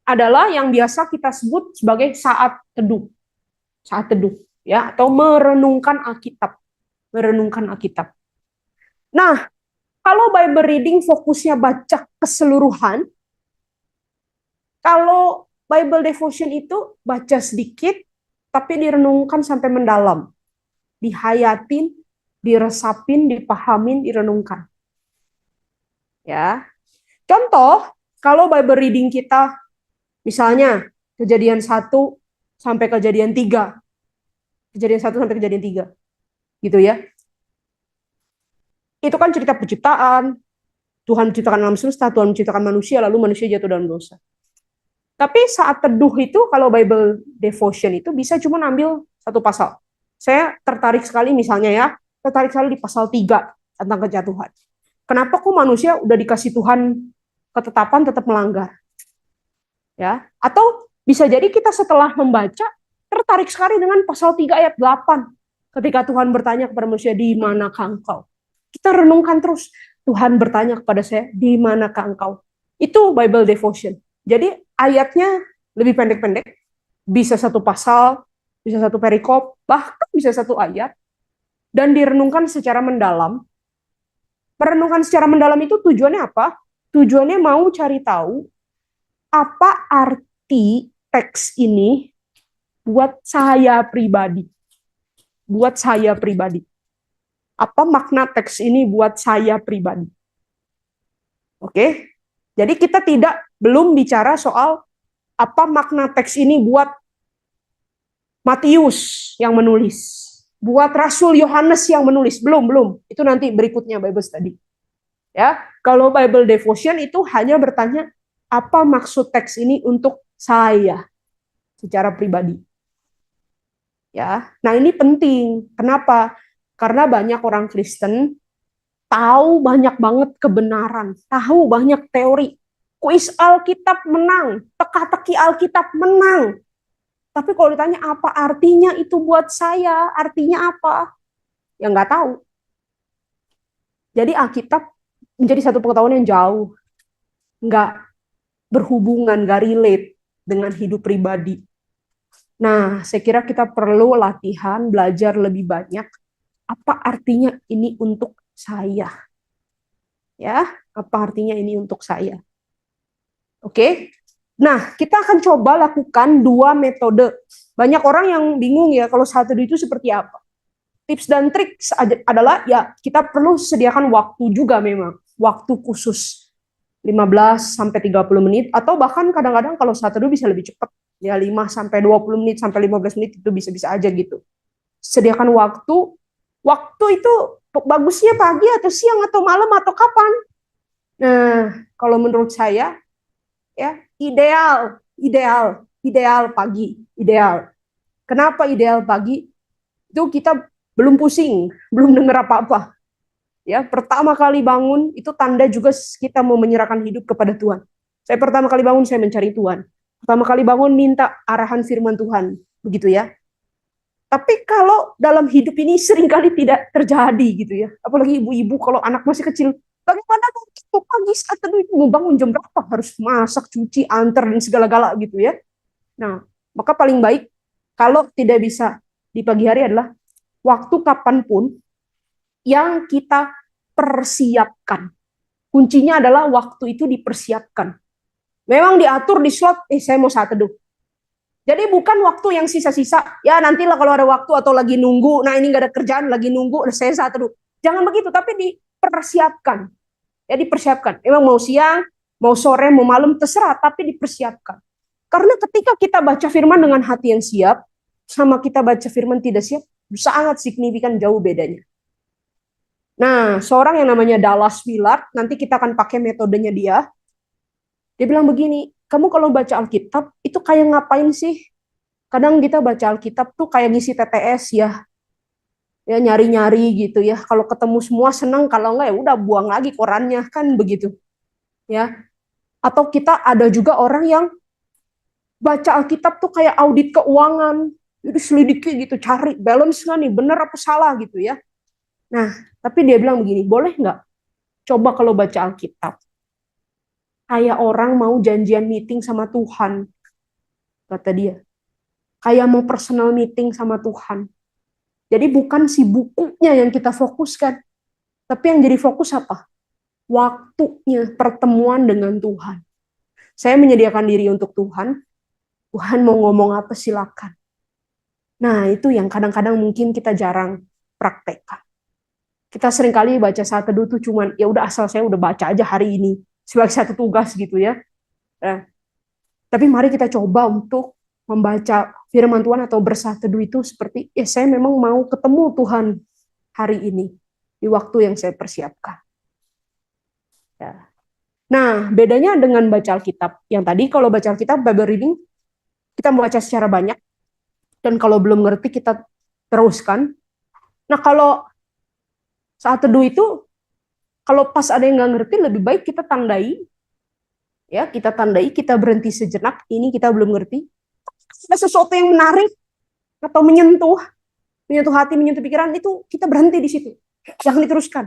adalah yang biasa kita sebut sebagai saat teduh. Saat teduh ya, atau merenungkan Alkitab. Merenungkan Alkitab. Nah, kalau Bible reading fokusnya baca keseluruhan, kalau Bible devotion itu baca sedikit, tapi direnungkan sampai mendalam. Dihayatin, diresapin, dipahamin, direnungkan. Ya. Contoh, kalau Bible reading kita misalnya Kejadian 1 sampai Kejadian 3. Kejadian 1 sampai Kejadian 3. Gitu ya. Itu kan cerita penciptaan. Tuhan menciptakan alam semesta, Tuhan menciptakan manusia, lalu manusia jatuh dalam dosa. Tapi saat teduh itu, kalau Bible devotion itu bisa cuma ambil satu pasal. Saya tertarik sekali misalnya ya, tertarik sekali di pasal 3 tentang kejatuhan. Kenapa kok manusia udah dikasih Tuhan ketetapan tetap melanggar? Ya, atau bisa jadi kita setelah membaca tertarik sekali dengan pasal 3 ayat 8. Ketika Tuhan bertanya kepada manusia, di manakah engkau? Kita renungkan terus. Tuhan bertanya kepada saya, di manakah engkau? Itu Bible devotion. Jadi ayatnya lebih pendek-pendek, bisa satu pasal, bisa satu perikop, bahkan bisa satu ayat, dan direnungkan secara mendalam. Merenungkan secara mendalam itu tujuannya apa? Tujuannya mau cari tahu apa arti teks ini buat saya pribadi. Buat saya pribadi. Apa makna teks ini buat saya pribadi? Oke? Jadi kita belum bicara soal apa makna teks ini buat Matius yang menulis, buat Rasul Yohanes yang menulis. Belum. Itu nanti berikutnya Bible study. Ya, kalau Bible devotion itu hanya bertanya apa maksud teks ini untuk saya secara pribadi. Ya, nah ini penting. Kenapa? Karena banyak orang Kristen tahu banyak banget kebenaran, tahu banyak teori. Kuis Alkitab menang, teka-teki Alkitab menang. Tapi kalau ditanya apa artinya itu buat saya, artinya apa? Ya nggak tahu. Jadi Alkitab menjadi satu pengetahuan yang jauh. Nggak berhubungan, nggak relate dengan hidup pribadi. Nah, saya kira kita perlu latihan, belajar lebih banyak. Apa artinya ini untuk saya? Ya, apa artinya ini untuk saya? Oke? Nah, kita akan coba lakukan 2 metode. Banyak orang yang bingung ya, kalau saat teduh itu seperti apa. Tips dan trik adalah, ya kita perlu sediakan waktu juga memang. Waktu khusus. 15 sampai 30 menit, atau bahkan kadang-kadang kalau saat teduh bisa lebih cepat. Ya 5 sampai 20 menit, sampai 15 menit itu bisa-bisa aja gitu. Sediakan waktu. Waktu itu bagusnya pagi atau siang atau malam atau kapan? Nah, kalau menurut saya ya ideal pagi, ideal. Kenapa ideal pagi? Itu kita belum pusing, belum dengar apa-apa. Ya, pertama kali bangun itu tanda juga kita mau menyerahkan hidup kepada Tuhan. Saya pertama kali bangun saya mencari Tuhan. Pertama kali bangun minta arahan firman Tuhan, begitu ya. Tapi kalau dalam hidup ini seringkali tidak terjadi gitu ya. Apalagi ibu-ibu kalau anak masih kecil, bagaimana mau pagi saat teduh itu mau bangun jam berapa? Harus masak, cuci, antar dan segala-gala gitu ya. Nah, maka paling baik kalau tidak bisa di pagi hari adalah waktu kapanpun yang kita persiapkan. Kuncinya adalah waktu itu dipersiapkan. Memang diatur di slot, saya mau saat teduh. Jadi bukan waktu yang sisa-sisa, ya nantilah kalau ada waktu atau lagi nunggu, nah ini nggak ada kerjaan, lagi nunggu, saya saat teduh. Jangan begitu, tapi dipersiapkan. Ya dipersiapkan. Emang mau siang, mau sore, mau malam, terserah, tapi dipersiapkan. Karena ketika kita baca firman dengan hati yang siap, sama kita baca firman tidak siap, sangat signifikan jauh bedanya. Nah, seorang yang namanya Dallas Willard, nanti kita akan pakai metodenya dia. Dia bilang begini, kamu kalau baca Alkitab, itu kayak ngapain sih? Kadang kita baca Alkitab tuh kayak ngisi TTS ya. Ya nyari-nyari gitu ya. Kalau ketemu semua senang, kalau enggak ya udah buang lagi korannya, kan begitu. Ya. Atau kita ada juga orang yang baca Alkitab tuh kayak audit keuangan. Jadi selidiki gitu, cari balance nggak nih, bener apa salah gitu ya. Nah, tapi dia bilang begini, boleh nggak coba kalau baca Alkitab, kayak orang mau janjian meeting sama Tuhan, kata dia. Kayak mau personal meeting sama Tuhan. Jadi bukan si bukunya yang kita fokuskan, tapi yang jadi fokus apa? Waktunya, pertemuan dengan Tuhan. Saya menyediakan diri untuk Tuhan, Tuhan mau ngomong apa silakan. Nah itu yang kadang-kadang mungkin kita jarang praktekkan. Kita seringkali baca saat teduh tuh cuman ya udah asal saya udah baca aja hari ini sebagai satu tugas gitu ya. Nah, tapi mari kita coba untuk membaca firman Tuhan atau bersaat teduh itu seperti ya saya memang mau ketemu Tuhan hari ini di waktu yang saya persiapkan. Ya. Nah, bedanya dengan baca Alkitab yang tadi, kalau baca Alkitab Bible reading kita membaca secara banyak, dan kalau belum ngerti kita teruskan. Nah, kalau saat teduh itu, kalau pas ada yang nggak ngerti, lebih baik kita tandai, ya kita berhenti sejenak. Ini kita belum ngerti. Ada sesuatu yang menarik atau menyentuh hati, menyentuh pikiran, itu kita berhenti di situ. Jangan diteruskan.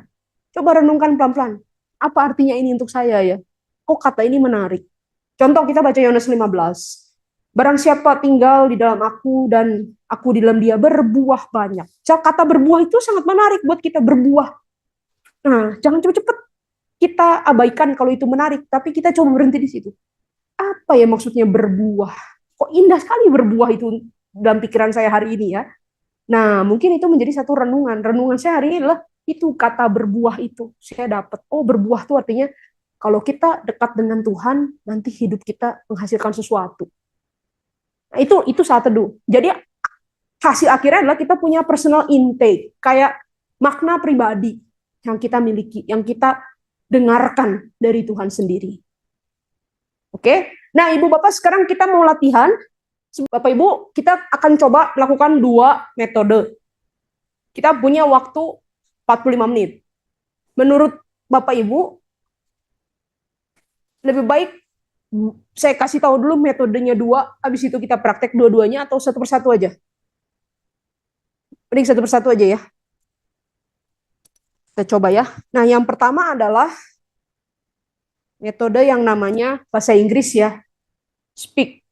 Coba renungkan pelan-pelan. Apa artinya ini untuk saya ya? Kok kata ini menarik? Contoh kita baca Yohanes 15. Barang siapa tinggal di dalam aku dan aku di dalam dia, berbuah banyak. Kata berbuah itu sangat menarik buat kita, berbuah. Nah, jangan cepet-cepet kita abaikan kalau itu menarik, tapi kita coba berhenti di situ. Apa ya maksudnya berbuah? Kok indah sekali berbuah itu dalam pikiran saya hari ini ya. Nah, mungkin itu menjadi satu renungan. Renungan saya hari ini adalah itu kata berbuah itu. Saya dapat, oh berbuah itu artinya kalau kita dekat dengan Tuhan, nanti hidup kita menghasilkan sesuatu. Nah, itu saat teduh. Jadi hasil akhirnya adalah kita punya personal intake, kayak makna pribadi yang kita miliki, yang kita dengarkan dari Tuhan sendiri. Oke? Nah, Ibu Bapak, sekarang kita mau latihan. Bapak Ibu, kita akan coba melakukan 2 metode. Kita punya waktu 45 menit. Menurut Bapak Ibu, lebih baik saya kasih tahu dulu metodenya 2, habis itu kita praktek dua-duanya, atau satu persatu aja? Mending satu persatu aja ya. Kita coba ya. Nah, yang pertama adalah metode yang namanya bahasa Inggris ya, speak.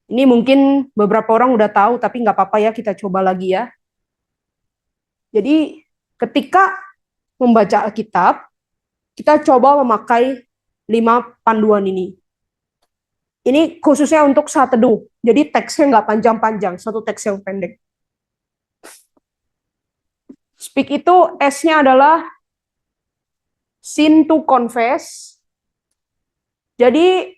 Ini mungkin beberapa orang udah tahu, tapi nggak apa-apa ya, kita coba lagi ya. Jadi ketika membaca Alkitab, kita coba memakai 5 panduan ini. Ini khususnya untuk saat teduh. Jadi teksnya nggak panjang-panjang, satu teks yang pendek. Speak itu S-nya adalah sin to confess. Jadi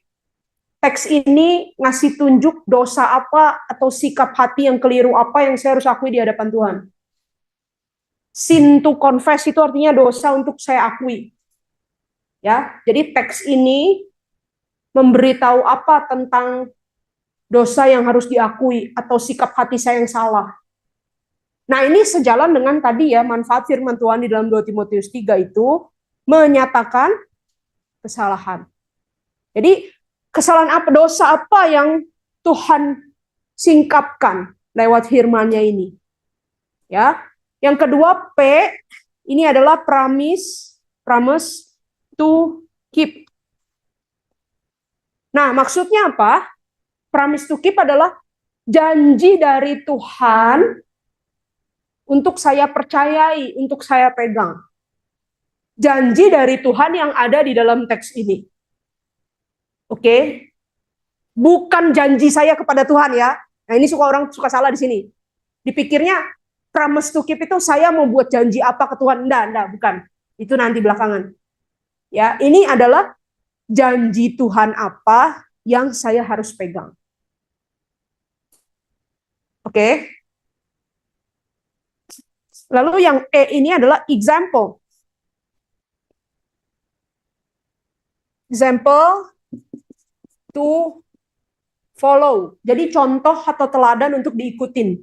teks ini ngasih tunjuk dosa apa atau sikap hati yang keliru apa yang saya harus akui di hadapan Tuhan. Sin to confess itu artinya dosa untuk saya akui. Ya, jadi teks ini memberitahu apa tentang dosa yang harus diakui atau sikap hati saya yang salah. Nah, ini sejalan dengan tadi ya, manfaat firman Tuhan di dalam 2 Timotius 3 itu menyatakan kesalahan. Jadi, kesalahan apa, dosa apa yang Tuhan singkapkan lewat firman-Nya ini. Ya. Yang kedua, P, ini adalah promise to keep. Nah, maksudnya apa? Promise to keep adalah janji dari Tuhan untuk saya percayai, untuk saya pegang. Janji dari Tuhan yang ada di dalam teks ini. Oke? Bukan janji saya kepada Tuhan ya. Nah, ini orang suka salah di sini. Dipikirnya promise to keep itu saya mau buat janji apa ke Tuhan. Enggak, bukan. Itu nanti belakangan. Ya, ini adalah janji Tuhan apa yang saya harus pegang. Oke? Lalu yang E ini adalah example. Example to follow. Jadi contoh atau teladan untuk diikutin.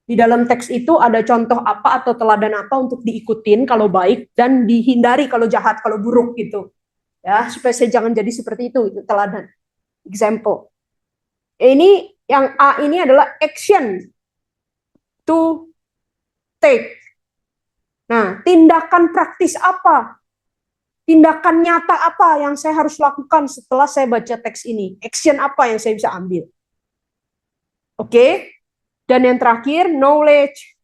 Di dalam teks itu ada contoh apa atau teladan apa untuk diikutin kalau baik, dan dihindari kalau jahat, kalau buruk gitu. Ya, supaya saya jangan jadi seperti itu teladan. Example. Ini yang A ini adalah action to take. Nah, tindakan praktis apa? Tindakan nyata apa yang saya harus lakukan setelah saya baca teks ini? Action apa yang saya bisa ambil? Oke. Dan yang terakhir, knowledge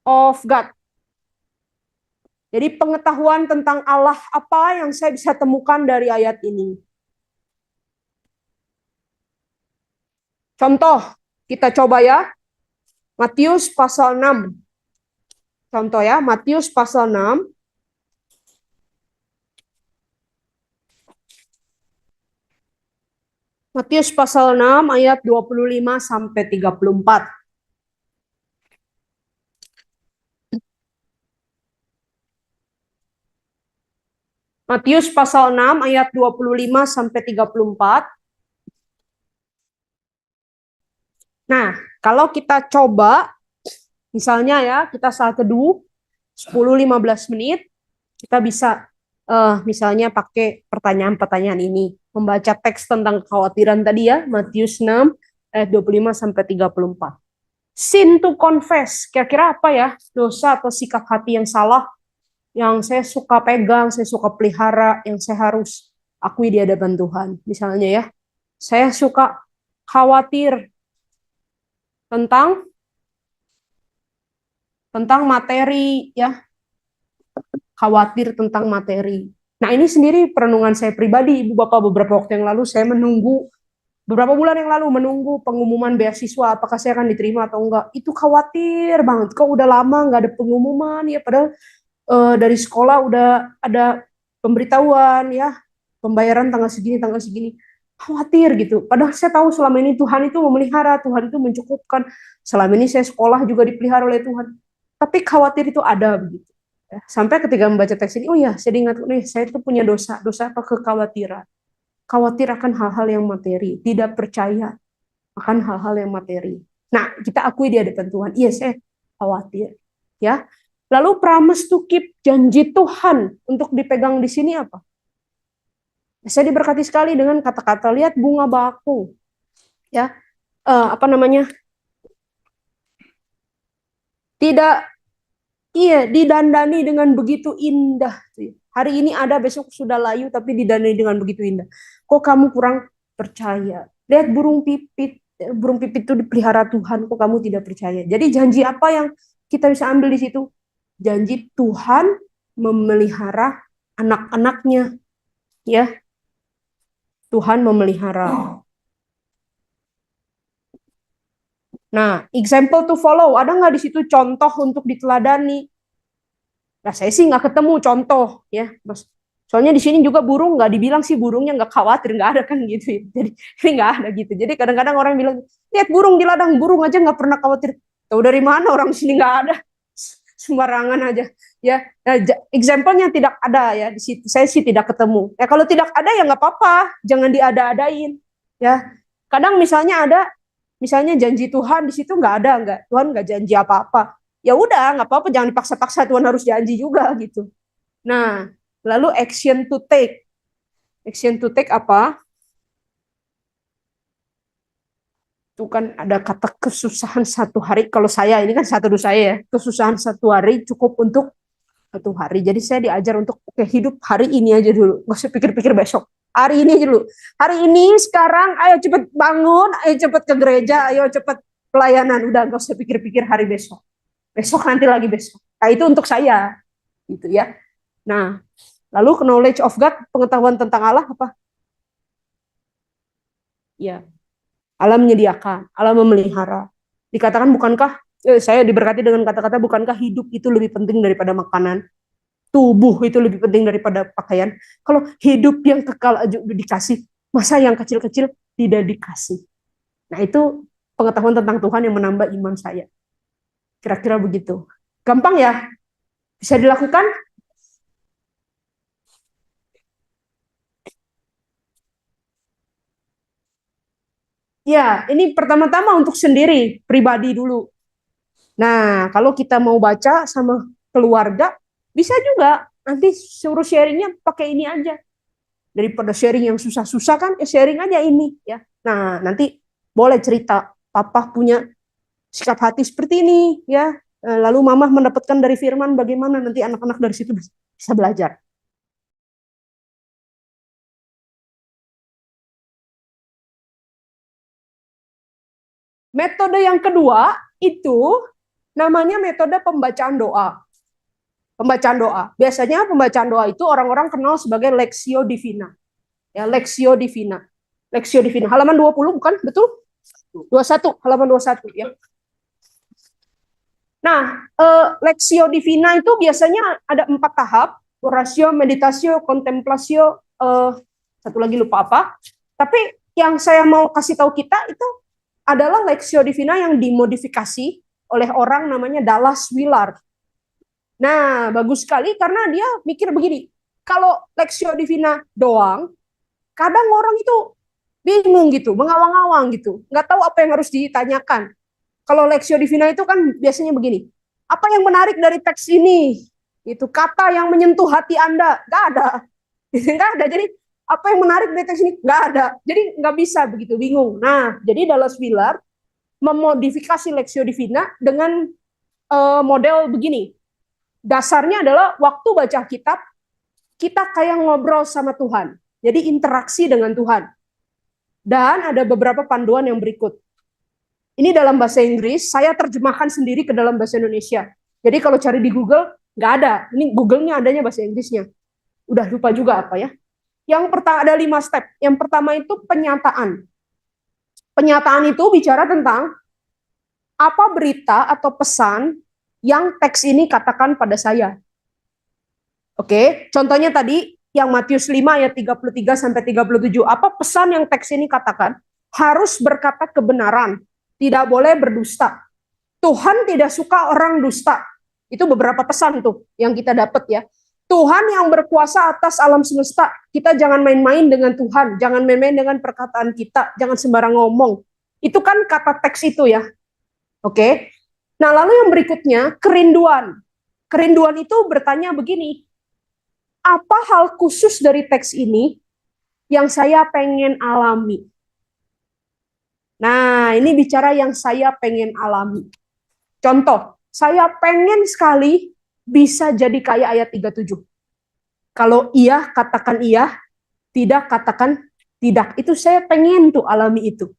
of God. Jadi pengetahuan tentang Allah apa yang saya bisa temukan dari ayat ini. Contoh, kita coba ya. Matius pasal 6. Contoh ya, Matius pasal 6. Matius pasal 6 ayat 25 sampai 34. Matius pasal 6 ayat 25 sampai 34. Nah, kalau kita coba misalnya ya, kita saat teduh 10-15 menit, kita bisa misalnya pakai pertanyaan-pertanyaan ini, membaca teks tentang kekhawatiran tadi ya, Matius 6 ayat 25 sampai 34. Sin to confess, kira-kira apa ya dosa atau sikap hati yang salah yang saya suka pegang, saya suka pelihara, yang saya harus akui di hadapan Tuhan. Misalnya ya, saya suka khawatir tentang materi ya, khawatir tentang materi. Nah, ini sendiri perenungan saya pribadi, Ibu Bapak, beberapa waktu yang lalu saya menunggu, beberapa bulan yang lalu menunggu pengumuman beasiswa, apakah saya akan diterima atau enggak. Itu khawatir banget, kok udah lama nggak ada pengumuman ya, padahal dari sekolah udah ada pemberitahuan ya, pembayaran tanggal segini. Khawatir gitu. Padahal saya tahu selama ini Tuhan itu memelihara, Tuhan itu mencukupkan. Selama ini saya sekolah juga dipelihara oleh Tuhan. Tapi khawatir itu ada begitu. Ya, sampai ketika membaca teks ini, oh ya, saya ingat nih, saya itu punya dosa. Dosa apa? Kekhawatiran. Khawatir akan hal-hal yang materi, tidak percaya akan hal-hal yang materi. Nah, kita akui di hadapan Tuhan, iya saya khawatir. Ya. Lalu promise to keep, janji Tuhan untuk dipegang di sini apa? Saya diberkati sekali dengan kata-kata, lihat bunga bakung. Ya, apa namanya? Tidak, iya, didandani dengan begitu indah. Hari ini ada, besok sudah layu, tapi didandani dengan begitu indah. Kok kamu kurang percaya? Lihat burung pipit itu dipelihara Tuhan, kok kamu tidak percaya? Jadi janji apa yang kita bisa ambil di situ? Janji Tuhan memelihara anak-anaknya, ya. Tuhan memelihara. Nah, example to follow, ada nggak di situ contoh untuk diteladani? Nah, saya sih nggak ketemu contoh, ya, Mas. Soalnya di sini juga burung nggak dibilang sih burungnya nggak khawatir, nggak ada kan gitu. Jadi ini nggak ada gitu. Jadi kadang-kadang orang bilang, lihat burung di ladang, burung aja nggak pernah khawatir. Tahu dari mana orang di sini nggak ada? Sembarangan aja, ya. Nah, example-nya tidak ada ya di situ. Saya sih tidak ketemu. Ya kalau tidak ada ya nggak apa-apa, jangan diada-adain, ya. Kadang misalnya ada, misalnya janji Tuhan di situ nggak ada, nggak, Tuhan nggak janji apa-apa. Ya udah nggak apa-apa, jangan dipaksa-paksa Tuhan harus janji juga gitu. Nah, lalu action to take. Action to take apa? Itu kan ada kata kesusahan satu hari. Kalau saya, ini kan satu dosa saya ya. Kesusahan satu hari cukup untuk satu hari. Jadi saya diajar untuk oke, hidup hari ini aja dulu. Gak usah pikir-pikir besok. Hari ini aja dulu. Hari ini sekarang, ayo cepet bangun, ayo cepet ke gereja, ayo cepet pelayanan. Udah gak usah pikir-pikir hari besok. Besok nanti lagi besok. Nah, itu untuk saya. Gitu ya. Nah, lalu knowledge of God, pengetahuan tentang Allah apa? Ya, Allah menyediakan, Allah memelihara. Dikatakan bukankah, saya diberkati dengan kata-kata, bukankah hidup itu lebih penting daripada makanan? Tubuh itu lebih penting daripada pakaian. Kalau hidup yang kekal aja udah dikasih, masa yang kecil-kecil tidak dikasih? Nah, itu pengetahuan tentang Tuhan yang menambah iman saya. Kira-kira begitu. Gampang ya? Bisa dilakukan? Ya, ini pertama-tama untuk sendiri, pribadi dulu. Nah, kalau kita mau baca sama keluarga, bisa juga. Nanti suruh sharingnya pakai ini aja. Daripada sharing yang susah-susah kan, sharing aja ini ya. Nah, nanti boleh cerita, papa punya sikap hati seperti ini ya. Lalu mama mendapatkan dari firman bagaimana, nanti anak-anak dari situ bisa belajar. Metode yang kedua itu namanya metode pembacaan doa. Pembacaan doa. Biasanya pembacaan doa itu orang-orang kenal sebagai Lectio Divina. Ya, Lectio Divina. Lectio Divina. Halaman 20 bukan? Betul? 21, halaman 21 ya. Nah, Lexio Divina itu biasanya ada 4 tahap. Oratio, meditatio, contemplatio, satu lagi lupa apa. Tapi yang saya mau kasih tahu kita itu adalah Lexio Divina yang dimodifikasi oleh orang namanya Dallas Willard. Nah, bagus sekali karena dia mikir begini, kalau Lexio Divina doang, kadang orang itu bingung gitu, mengawang-awang gitu, nggak tahu apa yang harus ditanyakan. Kalau Lexio Divina itu kan biasanya begini, apa yang menarik dari teks ini? Itu kata yang menyentuh hati Anda, nggak ada. Nggak ada. Jadi apa yang menarik dari teks ini? Nggak ada. Jadi nggak bisa begitu, bingung. Nah, jadi Dallas Willard memodifikasi Lexio Divina dengan model begini. Dasarnya adalah waktu baca kitab, kita kayak ngobrol sama Tuhan. Jadi interaksi dengan Tuhan. Dan ada beberapa panduan yang berikut. Ini dalam bahasa Inggris, saya terjemahkan sendiri ke dalam bahasa Indonesia. Jadi kalau cari di Google, nggak ada. Ini Google-nya adanya bahasa Inggrisnya. Udah lupa juga apa ya. Yang pertama ada 5 step. Yang pertama itu penyataan. Penyataan itu bicara tentang apa berita atau pesan yang teks ini katakan pada saya. Oke, contohnya tadi yang Matius 5 ayat 33 sampai 37. Apa pesan yang teks ini katakan? Harus berkata kebenaran, tidak boleh berdusta. Tuhan tidak suka orang dusta. Itu beberapa pesan tuh yang kita dapat ya. Tuhan yang berkuasa atas alam semesta. Kita jangan main-main dengan Tuhan, jangan main-main dengan perkataan kita, jangan sembarang ngomong. Itu kan kata teks itu ya. Oke. Nah, lalu yang berikutnya, kerinduan. Kerinduan itu bertanya begini, apa hal khusus dari teks ini yang saya pengen alami? Nah, ini bicara yang saya pengen alami. Contoh, saya pengen sekali bisa jadi kaya ayat 37. Kalau iya, katakan iya. Tidak, katakan tidak. Itu saya pengen tuh alami itu.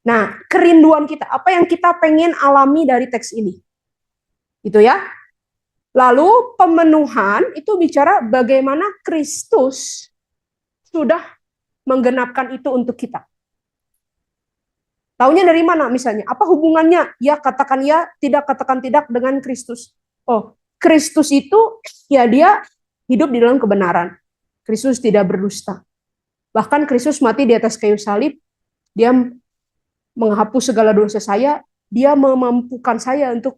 Nah, kerinduan kita. Apa yang kita pengen alami dari teks ini? Itu ya. Lalu pemenuhan itu bicara bagaimana Kristus sudah menggenapkan itu untuk kita. Taunya dari mana misalnya? Apa hubungannya? Ya katakan ya, tidak katakan tidak dengan Kristus. Oh, Kristus itu ya dia hidup di dalam kebenaran. Kristus tidak berdusta. Bahkan Kristus mati di atas kayu salib, dia menghapus segala dosa saya, dia memampukan saya untuk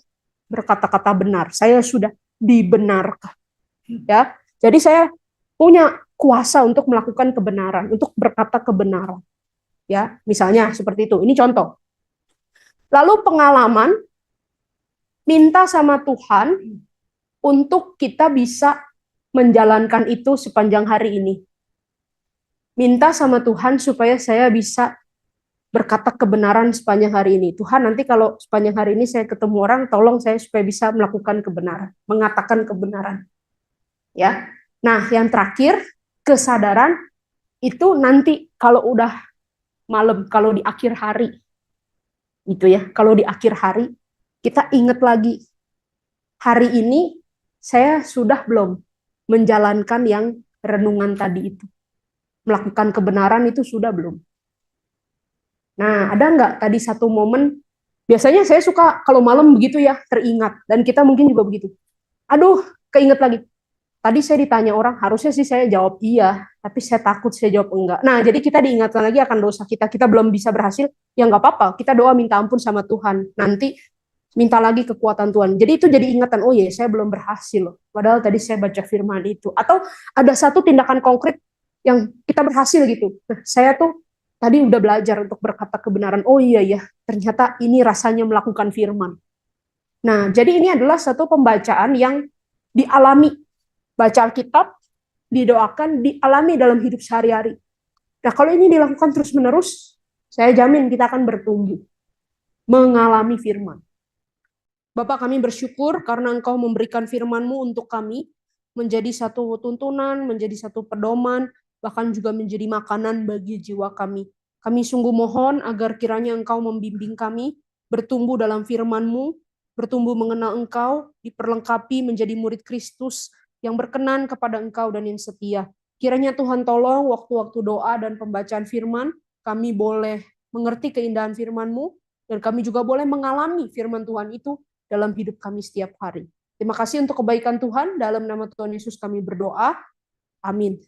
berkata-kata benar. Saya sudah dibenarkan. Ya. Jadi saya punya kuasa untuk melakukan kebenaran, untuk berkata kebenaran. Ya, misalnya seperti itu. Ini contoh. Lalu pengalaman minta sama Tuhan untuk kita bisa menjalankan itu sepanjang hari ini. Minta sama Tuhan supaya saya bisa berkata kebenaran sepanjang hari ini. Tuhan, nanti kalau sepanjang hari ini saya ketemu orang, tolong saya supaya bisa melakukan kebenaran, mengatakan kebenaran. Ya. Nah, yang terakhir, kesadaran itu nanti kalau udah malam, kalau di akhir hari, itu ya, kalau di akhir hari, kita ingat lagi, hari ini saya sudah belum menjalankan yang renungan tadi itu. Melakukan kebenaran itu sudah belum. Nah, ada nggak tadi satu momen, biasanya saya suka kalau malam begitu ya, teringat, dan kita mungkin juga begitu. Aduh, keinget lagi. Tadi saya ditanya orang, harusnya sih saya jawab iya, tapi saya takut saya jawab enggak. Nah, jadi kita diingatkan lagi akan dosa kita. Kita belum bisa berhasil, ya nggak apa-apa. Kita doa minta ampun sama Tuhan. Nanti minta lagi kekuatan Tuhan. Jadi itu jadi ingatan, oh iya saya belum berhasil loh. Padahal tadi saya baca firman itu. Atau ada satu tindakan konkret yang kita berhasil gitu. Nah, saya tuh tadi udah belajar untuk berkata kebenaran. Oh iya ya, ternyata ini rasanya melakukan firman. Nah, jadi ini adalah satu pembacaan yang dialami. Baca Alkitab, didoakan, dialami dalam hidup sehari-hari. Nah, kalau ini dilakukan terus-menerus, saya jamin kita akan bertumbuh, mengalami firman. Bapak, kami bersyukur karena Engkau memberikan firman-Mu untuk kami, menjadi satu tuntunan, menjadi satu pedoman, bahkan juga menjadi makanan bagi jiwa kami. Kami sungguh mohon agar kiranya Engkau membimbing kami, bertumbuh dalam firman-Mu, bertumbuh mengenal Engkau, diperlengkapi menjadi murid Kristus, yang berkenan kepada Engkau dan yang setia. Kiranya Tuhan tolong waktu-waktu doa dan pembacaan firman, kami boleh mengerti keindahan firman-Mu, Dan kami juga boleh mengalami firman Tuhan itu dalam hidup kami setiap hari. Terima kasih untuk kebaikan Tuhan. Dalam nama Tuhan Yesus kami berdoa. Amin.